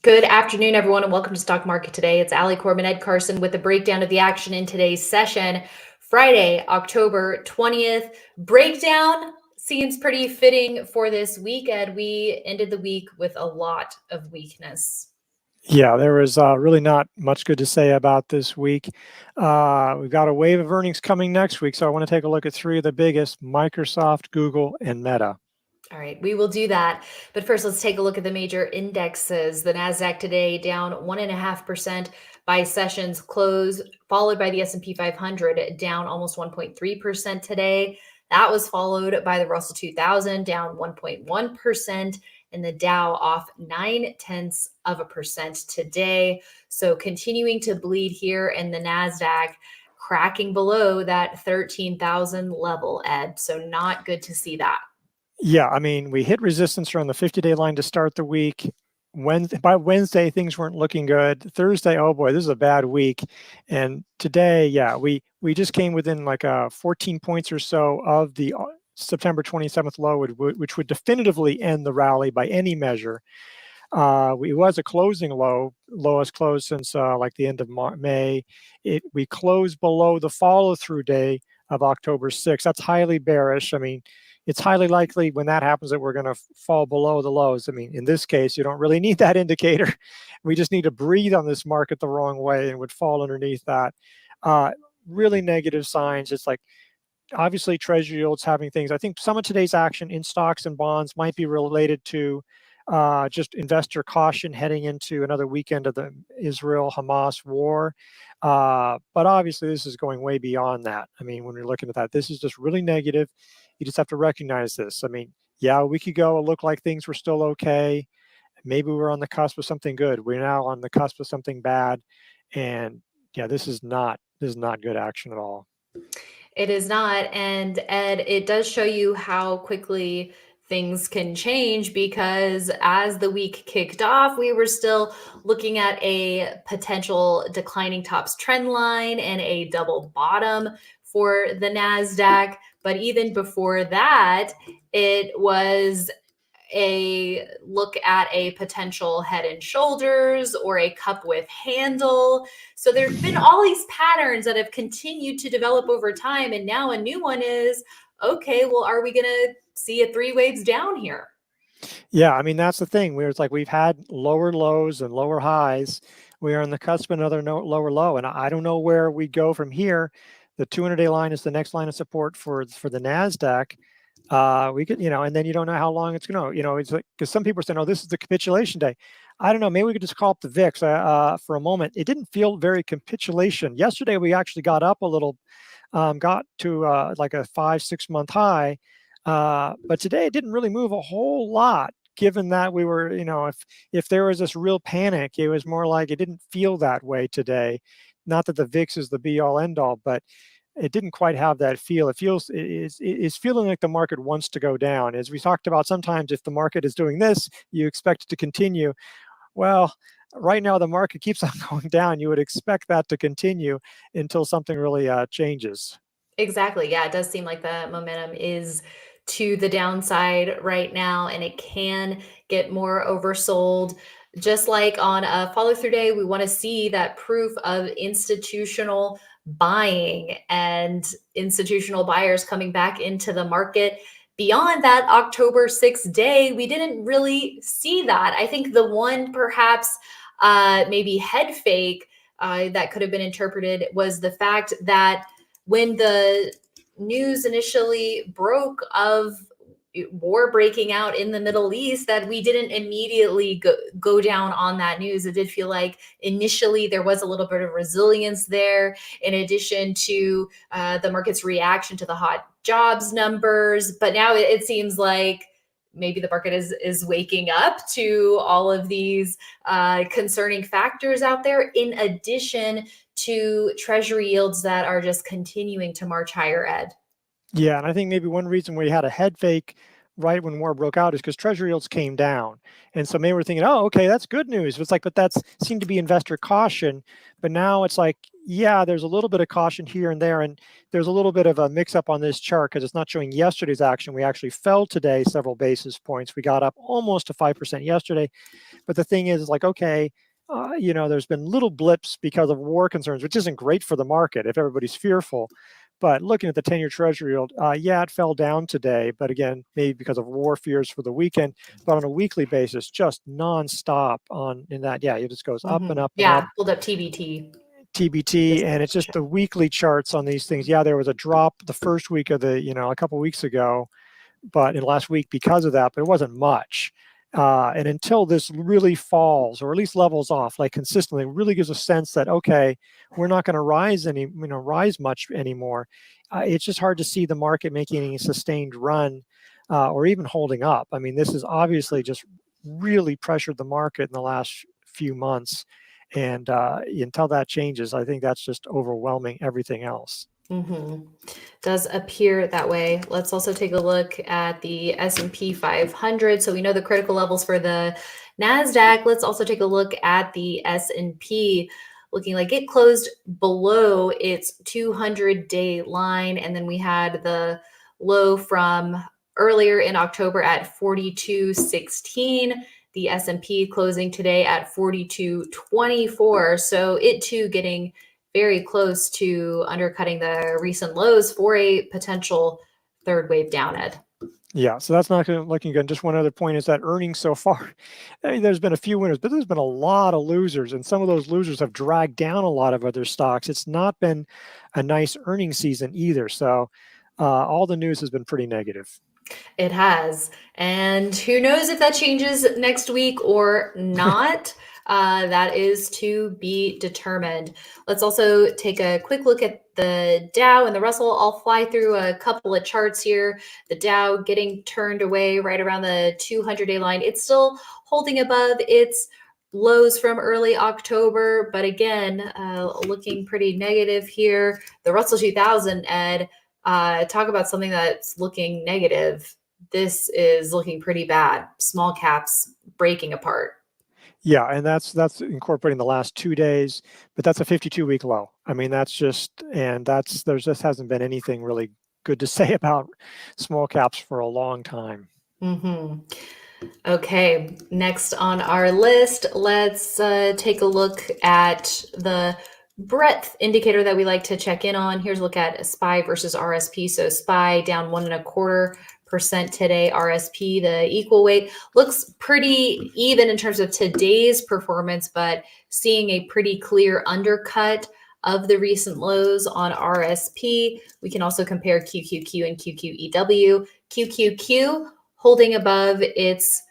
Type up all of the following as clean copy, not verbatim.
Good afternoon, everyone, and welcome to Stock Market Today. It's Ali Corbin, Ed Carson with a breakdown of the action in today's session. Friday, October 20th. Breakdown seems pretty fitting for this week, Ed. We ended the week with a lot of weakness. Yeah, there was really not much good to say about this week. We've got a wave of earnings coming next week, so I want to take a look at three of the biggest: Microsoft, Google, and Meta. All right, we will do that. But first, let's take a look at the major indexes. The Nasdaq today down 1.5% by session's close, followed by the S&P 500 down almost 1.3% today. That was followed by the Russell 2000 down 1.1%, and the Dow off 0.9% today. So continuing to bleed here, and the Nasdaq cracking below that 13,000 level, Ed. So not good to see that. Yeah, I mean, we hit resistance around the 50-day line to start the week. By Wednesday, things weren't looking good. Thursday, oh boy, this is a bad week. And today, yeah, we just came within like 14 points or so of the September 27th low, which would definitively end the rally by any measure. It was a closing low, lowest close since like the end of May. We closed below the follow-through day of October 6th. That's highly bearish. I mean, it's highly likely when that happens that we're going to fall below the lows. I mean, in this case, you don't really need that indicator. We just need to breathe on this market the wrong way and would fall underneath that. Really negative signs. It's like, obviously, Treasury yields having things. I think some of today's action in stocks and bonds might be related to just investor caution heading into another weekend of the Israel-Hamas war. But obviously, this is going way beyond that. I mean, when you're looking at that, this is just really negative. You just have to recognize this. I mean, yeah, a week ago, it looked like things were still okay. Maybe we're on the cusp of something good. We're now on the cusp of something bad. And yeah, this is not good action at all. It is not. And Ed, it does show you how quickly things can change, because as the week kicked off, we were still looking at a potential declining tops trend line and a double bottom for the NASDAQ. But even before that, it was a look at a potential head and shoulders or a cup with handle. So there's been all these patterns that have continued to develop over time. And now a new one is, okay, well, are we going to see a three waves down here? Yeah, I mean, that's the thing. It's like we've had lower lows and lower highs. We are on the cusp of another lower low, and I don't know where we go from here. The 200-day line is the next line of support for the Nasdaq. We could, and then you don't know how long it's going to, it's like, because some people are saying, oh, this is the capitulation day. I don't know. Maybe we could just call up the VIX for a moment. It didn't feel very capitulation. Yesterday, we actually got up a little, got to like a 5-6 month high. But today it didn't really move a whole lot, given that we were, if there was this real panic, it was more like it didn't feel that way today. Not that the VIX is the be all end all, but it didn't quite have that feel. It's feeling like the market wants to go down. As we talked about, sometimes if the market is doing this, you expect it to continue. Well, right now the market keeps on going down. You would expect that to continue until something really changes. Exactly. Yeah, it does seem like the momentum is to the downside right now, and it can get more oversold. Just like on a follow through day, we want to see that proof of institutional buying and institutional buyers coming back into the market. Beyond that October 6th day, we didn't really see that. I think the one perhaps maybe head fake that could have been interpreted was the fact that when the news initially broke of war breaking out in the Middle East, that we didn't immediately go down on that news. It did feel like initially there was a little bit of resilience there, in addition to the market's reaction to the hot jobs numbers. But now it seems like maybe the market is waking up to all of these concerning factors out there, in addition to Treasury yields that are just continuing to march higher, Ed. Yeah, and I think maybe one reason we had a head fake right when war broke out is because treasury yields came down. And so maybe we're thinking, oh, okay, that's good news. It's like, but that's seemed to be investor caution. But now it's like, yeah, there's a little bit of caution here and there. And there's a little bit of a mix up on this chart because it's not showing yesterday's action. We actually fell today several basis points. We got up almost to 5% yesterday. But the thing is like, okay, there's been little blips because of war concerns, which isn't great for the market if everybody's fearful. But looking at the 10-year treasury yield, yeah, it fell down today. But again, maybe because of war fears for the weekend. But on a weekly basis, just nonstop in that. Yeah, it just goes up and up and up. Yeah, pulled up TBT, and it's just the weekly charts on these things. Yeah, there was a drop the first week of a couple weeks ago, but in last week because of that, but it wasn't much. And until this really falls, or at least levels off, like consistently, really gives a sense that, okay, we're not going to rise much anymore. It's just hard to see the market making any sustained run or even holding up. I mean, this has obviously just really pressured the market in the last few months. And until that changes, I think that's just overwhelming everything else. Does appear that way. Let's also take a look at the S&P 500. So we know the critical levels for the Nasdaq. Let's also take a look at the S&P, looking like it closed below its 200-day line. And then we had the low from earlier in October at 42.16. The S&P closing today at 42.24. So it too getting very close to undercutting the recent lows for a potential third wave down, Ed. Yeah, so that's not looking good. Just one other point is that earnings so far, I mean, there's been a few winners, but there's been a lot of losers, and some of those losers have dragged down a lot of other stocks. It's not been a nice earnings season either. So all the news has been pretty negative. It has. And who knows if that changes next week or not. That is to be determined. Let's also take a quick look at the Dow and the Russell. I'll fly through a couple of charts here. The Dow getting turned away right around the 200-day line. It's still holding above its lows from early October, but again, looking pretty negative here. The Russell 2000, Ed, talk about something that's looking negative. This is looking pretty bad. Small caps breaking apart. Yeah, and that's incorporating the last 2 days, but that's a 52-week low. I mean, there just hasn't been anything really good to say about small caps for a long time. Okay, next on our list, let's take a look at the breadth indicator that we like to check in on. Here's a look at SPY versus RSP. So SPY down 1.25% today. RSP, the equal weight, looks pretty even in terms of today's performance, but seeing a pretty clear undercut of the recent lows on RSP. We can also compare QQQ and QQEW. QQQ holding above its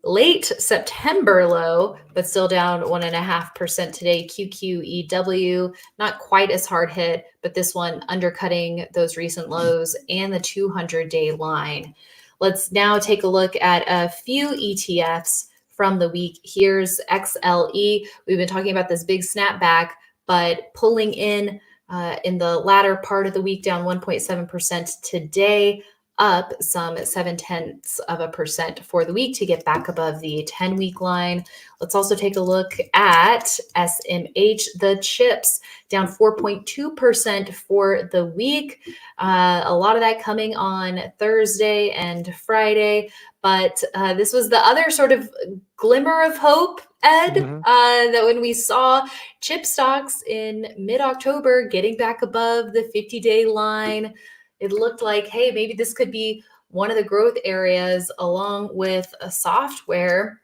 late September low, but still down 1.5% today. QQEW, not quite as hard hit, but this one undercutting those recent lows and the 200-day line. Let's now take a look at a few ETFs from the week. Here's XLE. We've been talking about this big snapback, but pulling in the latter part of the week, down 1.7% today, up some 0.7% for the week to get back above the 10-week line. Let's also take a look at SMH, the chips, down 4.2% for the week. A lot of that coming on Thursday and Friday. But this was the other sort of glimmer of hope, Ed, that when we saw chip stocks in mid-October getting back above the 50-day line, it looked like, hey, maybe this could be one of the growth areas along with a software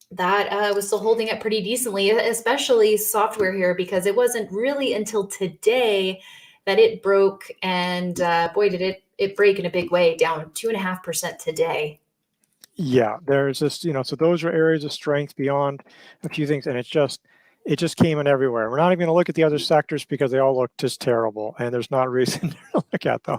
that was still holding up pretty decently, especially software here, because it wasn't really until today that it broke. And boy, did it break in a big way, down 2.5% today. Yeah, there's this, so those are areas of strength beyond a few things. And it just came in everywhere. We're not even going to look at the other sectors because they all look just terrible, and there's not reason to look at them.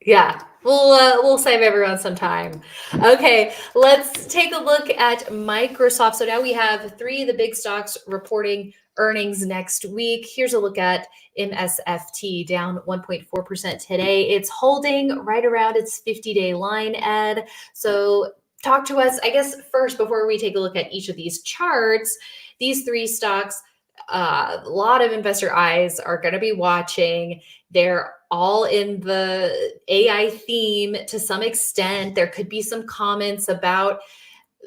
Yeah, we'll save everyone some time. Okay, let's take a look at Microsoft. So now we have three of the big stocks reporting earnings next week. Here's a look at MSFT, down 1.4% today. It's holding right around its 50-day line, Ed. So talk to us, I guess, first, before we take a look at each of these charts. These three stocks, a lot of investor eyes are going to be watching. They're all in the AI theme to some extent. There could be some comments about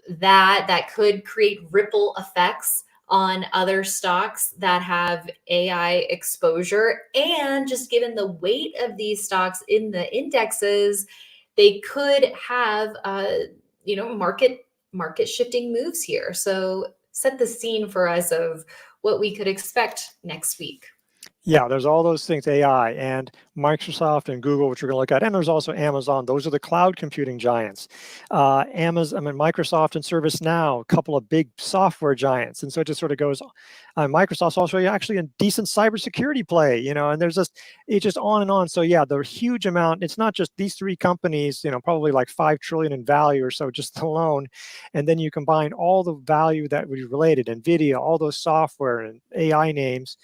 that could create ripple effects on other stocks that have AI exposure. And just given the weight of these stocks in the indexes, they could have market shifting moves here. So set the scene for us of what we could expect next week. Yeah, there's all those things, AI and Microsoft and Google, which we're going to look at. And there's also Amazon. Those are the cloud computing giants. Microsoft and ServiceNow, a couple of big software giants. And so it just sort of goes, Microsoft's also actually a decent cybersecurity play, and there's it's just on and on. So yeah, the huge amount, it's not just these three companies, probably like 5 trillion in value or so just alone. And then you combine all the value that we related, NVIDIA, all those software and AI names,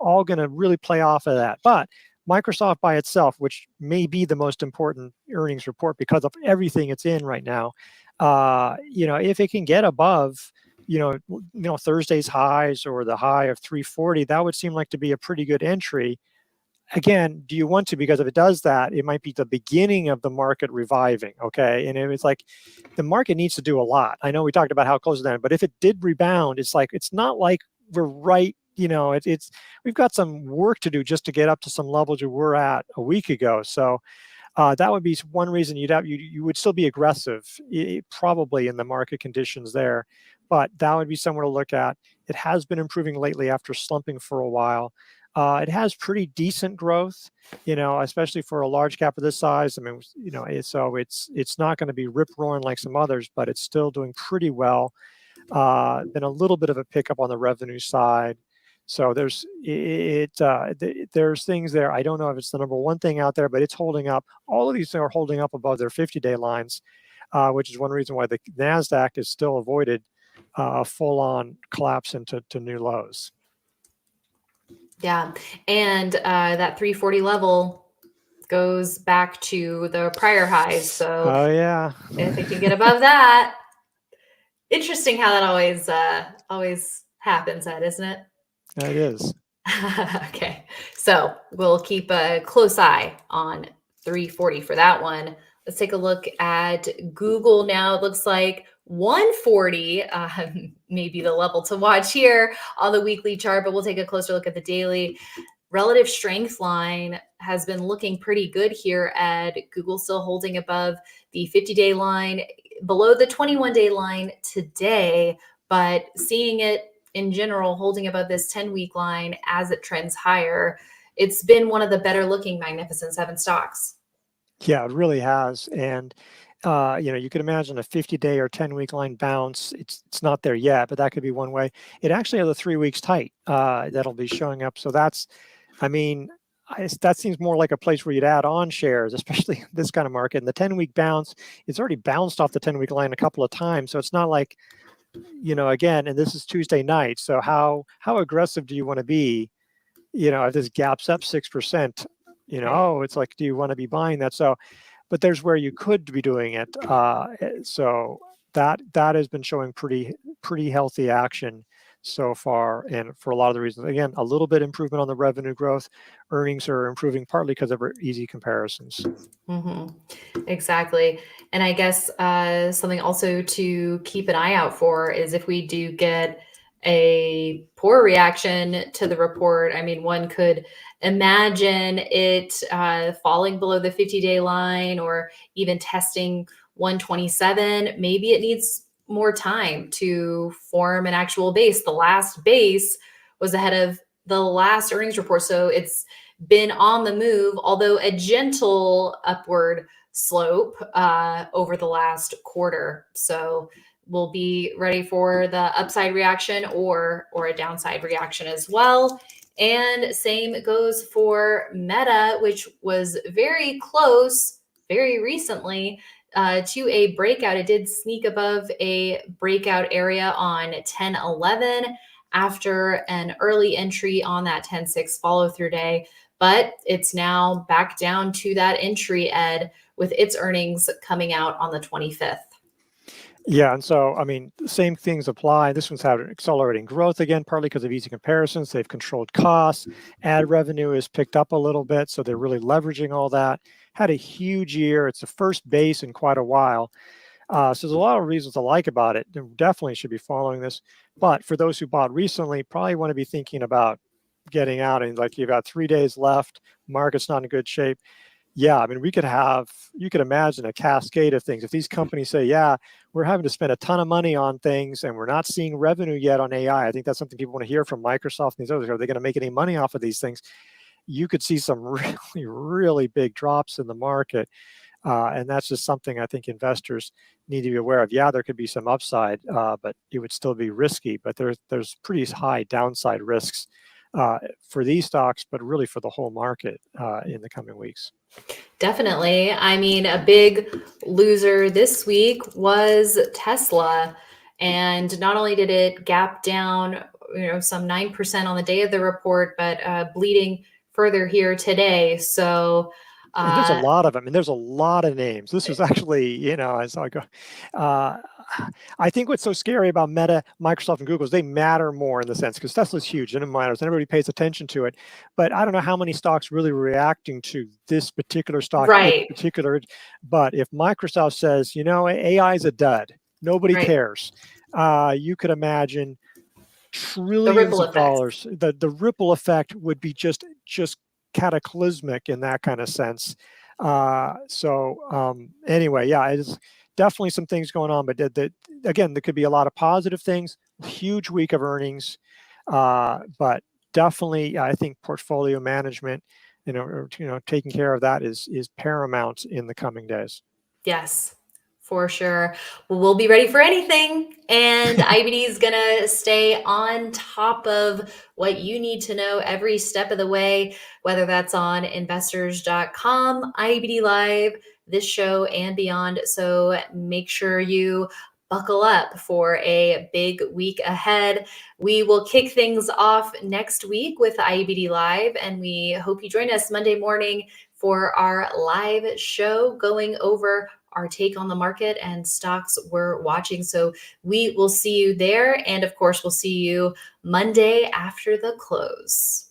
all going to really play off of that. But Microsoft by itself, which may be the most important earnings report because of everything it's in right now, if it can get above, Thursday's highs or the high of 340, that would seem like to be a pretty good entry. Again, do you want to? Because if it does that, it might be the beginning of the market reviving. Okay, and it's like the market needs to do a lot. I know we talked about how close to that, but if it did rebound, it's not like we're right. We've got some work to do just to get up to some levels we were at a week ago. So that would be one reason you would still be aggressive, probably in the market conditions there. But that would be somewhere to look at. It has been improving lately after slumping for a while. It has pretty decent growth, especially for a large cap of this size. I mean, so it's not going to be rip roaring like some others, but it's still doing pretty well. Been a little bit of a pickup on the revenue side. So there's things there. I don't know if it's the number one thing out there, but it's holding up. All of these are holding up above their 50-day lines, which is one reason why the Nasdaq is still avoided a full-on collapse into new lows. Yeah, and that 340 level goes back to the prior highs. So oh yeah, if it can get above that, interesting how that always happens, isn't it? It is. Okay, so we'll keep a close eye on 340 for that one. Let's take a look at Google now. It looks like 140 may be the level to watch here on the weekly chart, but we'll take a closer look at the daily. Relative strength line has been looking pretty good here at Google, still holding above the 50-day line, below the 21-day line today, but seeing it in general holding above this 10-week line as it trends higher. It's been one of the better looking Magnificent Seven stocks. Yeah, it really has. And you could imagine a 50-day or 10-week line bounce. It's not there yet, but that could be one way. It actually has a 3 weeks tight that'll be showing up. So that seems more like a place where you'd add on shares, especially this kind of market. And the 10-week bounce, it's already bounced off the 10-week line a couple of times. So it's not like, again, and this is Tuesday night. So how aggressive do you want to be? If this gaps up 6%, it's like, do you want to be buying that? So, but there's where you could be doing it. So that has been showing pretty healthy action so far, and for a lot of the reasons. Again, a little bit improvement on the revenue growth. Earnings are improving partly because of easy comparisons. Mm-hmm. Exactly. And I guess something also to keep an eye out for is if we do get a poor reaction to the report. I mean, one could imagine it falling below the 50-day line or even testing 127. Maybe it needs more time to form an actual base. The last base was ahead of the last earnings report. So it's been on the move, although a gentle upward slope over the last quarter. So we'll be ready for the upside reaction or a downside reaction as well. And same goes for Meta, which was very close very recently to a breakout. It did sneak above a breakout area on 10-11 after an early entry on that 10-6 follow through day, but it's now back down to that entry, Ed, with its earnings coming out on the 25th. Yeah, and so, I mean, the same things apply. This one's had accelerating growth again, partly because of easy comparisons. They've controlled costs. Ad revenue has picked up a little bit, so they're really leveraging all that. Had a huge year. It's the first base in quite a while. So there's a lot of reasons to like about it. You definitely should be following this. But for those who bought recently, probably want to be thinking about getting out. And like, you've got 3 days left. Market's not in good shape. Yeah, I mean, you could imagine a cascade of things. If these companies say, yeah, we're having to spend a ton of money on things and we're not seeing revenue yet on AI. I think that's something people want to hear from Microsoft and these others. Are they going to make any money off of these things? You could see some really, really big drops in the market. And that's just something I think investors need to be aware of. Yeah, there could be some upside, but it would still be risky. But there's pretty high downside risks for these stocks, but really for the whole market in the coming weeks. Definitely. I mean, a big loser this week was Tesla. And not only did it gap down, some 9% on the day of the report, but bleeding further here today. So And there's a lot of them, and there's a lot of names. This was actually, as I go, I think what's so scary about Meta, Microsoft, and Google is they matter more in the sense, because Tesla's huge and it matters, and everybody pays attention to it. But I don't know how many stocks really reacting to this particular stock in particular. But if Microsoft says, AI is a dud, nobody cares, you could imagine trillions of dollars. The ripple effect would be just cataclysmic in that kind of sense. Anyway, yeah, it's definitely some things going on, but again, there could be a lot of positive things. Huge week of earnings, but definitely, I think portfolio management, taking care of that is paramount in the coming days. Yes, for sure. Well, we'll be ready for anything. And IBD is going to stay on top of what you need to know every step of the way, whether that's on investors.com, IBD Live, this show, and beyond. So make sure you buckle up for a big week ahead. We will kick things off next week with IBD Live, and we hope you join us Monday morning for our live show going over our take on the market and stocks we're watching. So we will see you there. And of course, we'll see you Monday after the close.